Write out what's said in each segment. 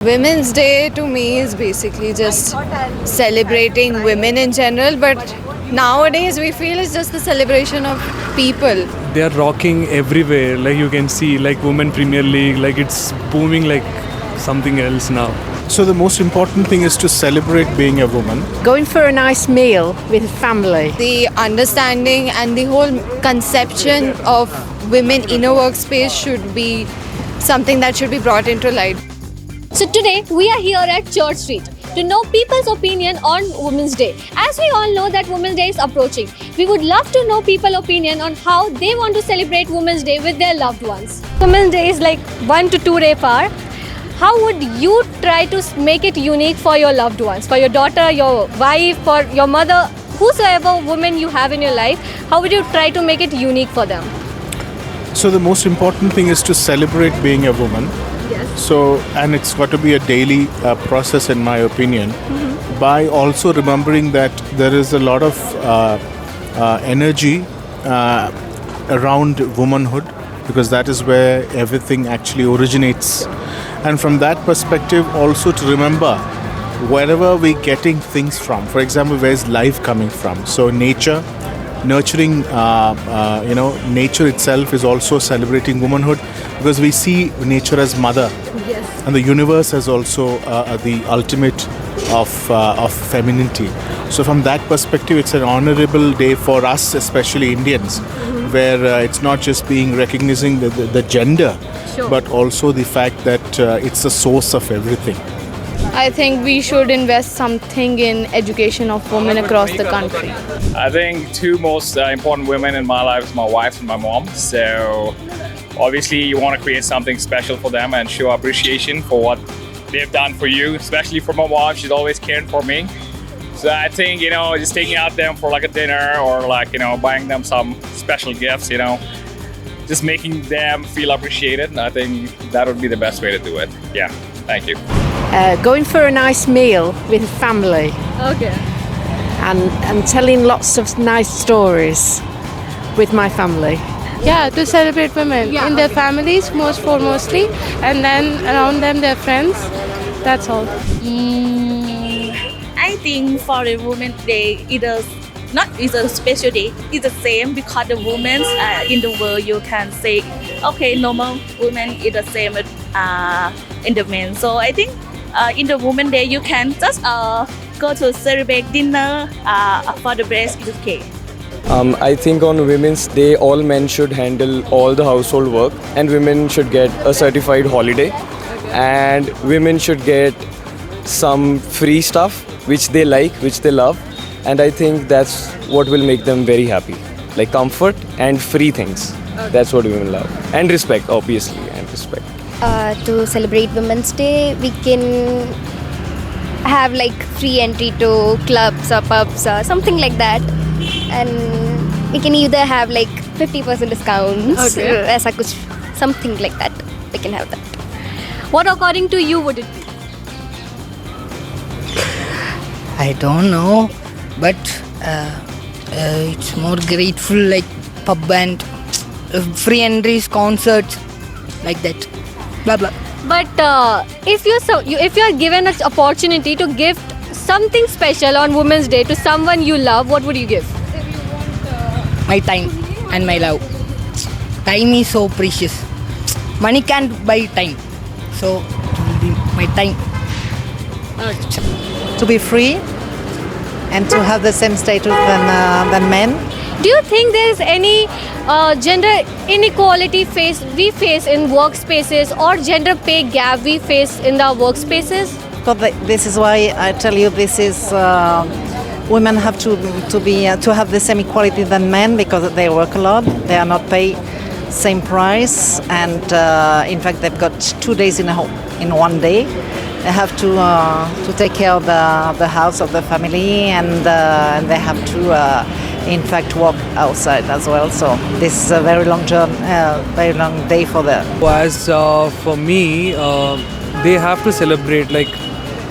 Women's Day to me is basically just celebrating women in general, but nowadays we feel it's just the celebration of people. They are rocking everywhere, like you can see, like Women Premier League, like it's booming like something else now. So the most important thing is to celebrate being a woman. Going for a nice meal with family. The understanding and the whole conception of women in a workspace should be something that should be brought into light. So today we are here at Church Street to know people's opinion on Women's Day. As we all know that Women's Day is approaching, we would love to know people's opinion on how they want to celebrate Women's Day with their loved ones. Women's Day is like 1 to 2 days apart. How would you try to make it unique for your loved ones, for your daughter, your wife, for your mother, whosoever woman you have in your life? How would you try to make it unique for them? So the most important thing is to celebrate being a woman. Yes. So, and it's got to be a daily process in my opinion, by also remembering that there is a lot of energy around womanhood, because that is where everything actually originates. And from that perspective also to remember wherever we're getting things from. For example, where's life coming from? So nature, nurturing, nature itself is also celebrating womanhood, because we see nature as mother. Yes. And the universe as also the ultimate of femininity. So from that perspective, it's an honorable day for us, especially Indians, where it's not just being recognizing the gender, Sure. but also the fact that it's the source of everything. I think we should invest something in education of women across the country. I think two most important women in my life is my wife and my mom. So obviously you want to create something special for them and show appreciation for what they've done for you, especially for my mom. She's always cared for me. So I think, just taking out them for like a dinner or like, buying them some special gifts, just making them feel appreciated. I think that would be the best way to do it. Yeah, thank you. Going for a nice meal with family Okay. and telling lots of nice stories with my family. Yeah, to celebrate women in their families most foremostly, and then around them their friends. That's all. I think for the Women's Day, it's a special day. It's the same because the women in the world, you can say, okay, normal women is the same in the men. So I think in the Women's Day, you can just go to celebrate dinner for the best. It's okay. I think on Women's Day, all men should handle all the household work, and women should get a certified holiday, and women should get some free stuff which they like, which they love, and I think that's what will make them very happy, like comfort and free things. That's what women love, and respect, obviously, and respect. To celebrate Women's Day, we can have like free entry to clubs or pubs or something like that, and we can either have like 50% discounts, ऐसा कुछ, something like that. We can have that. What according to you would it be? I don't know, but it's more grateful, like pub and free entries, concerts, like that. Blah blah. But if you're given an opportunity to gift something special on Women's Day to someone you love, what would you give? My time and my love. Time is so precious. Money can't buy time, so it will be my time. To be free and to have the same status than men. Do you think there is any gender inequality we face in workspaces, or gender pay gap we face in the workspaces? This is why I tell you this is women have to have the same equality than men, because they work a lot. They are not paid same price, and in fact they've got 2 days in one day. They have to take care of the house of the family, and they have to in fact work outside as well. So this is a very long day for them. As for me, they have to celebrate like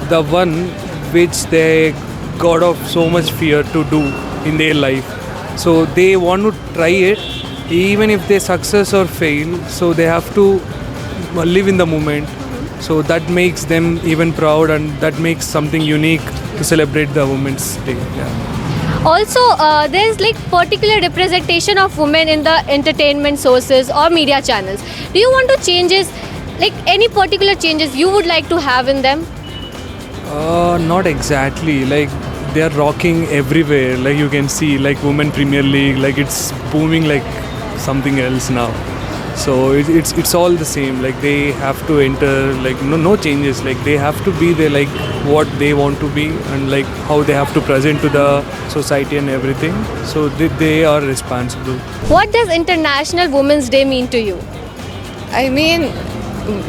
the one which they got of so much fear to do in their life. So they want to try it, even if they success or fail. So they have to live in the moment So that makes them even proud, and that makes something unique to celebrate the Women's Day. Yeah. Also, there's like particular representation of women in the entertainment sources or media channels. Do you want to changes, like any particular changes you would like to have in them? Not exactly. Like they are rocking everywhere. Like you can see, like Women Premier League. Like it's booming like something else now. So it's all the same. Like they have to enter. Like no changes. Like they have to be there. Like what they want to be, and like how they have to present to the society and everything. So they are responsible. What does International Women's Day mean to you? I mean,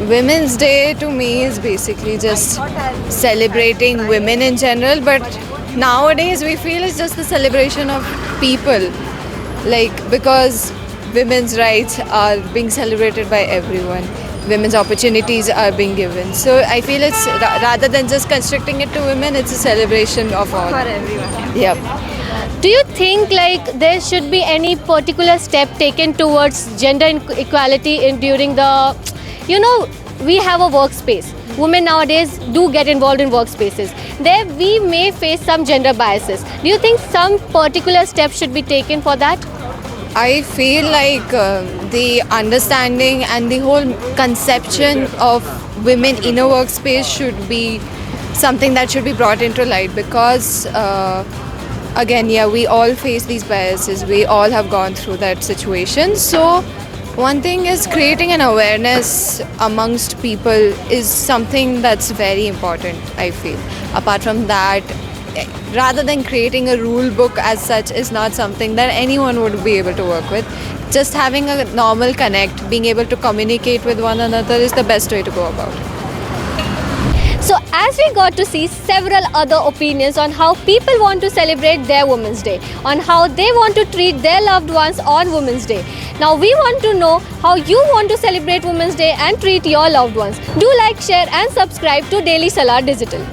Women's Day to me is basically just celebrating women in general, but nowadays we feel it's just the celebration of people. Like, because women's rights are being celebrated by everyone, women's opportunities are being given. So I feel it's rather than just constricting it to women, it's a celebration of all. For everyone. Yep. Do you think like there should be any particular step taken towards gender equality during the, we have a workspace. Women nowadays do get involved in workspaces. There we may face some gender biases. Do you think some particular steps should be taken for that? I feel like the understanding and the whole conception of women in a workspace should be something that should be brought into light, because again, we all face these biases. We all have gone through that situation. So one thing is creating an awareness amongst people is something that's very important, I feel. Apart from that, rather than creating a rule book as such is not something that anyone would be able to work with. Just having a normal connect, being able to communicate with one another is the best way to go about it. So as we got to see several other opinions on how people want to celebrate their Women's Day, on how they want to treat their loved ones on Women's Day. Now we want to know how you want to celebrate Women's Day and treat your loved ones. Do like, share and subscribe to Daily Salar Digital.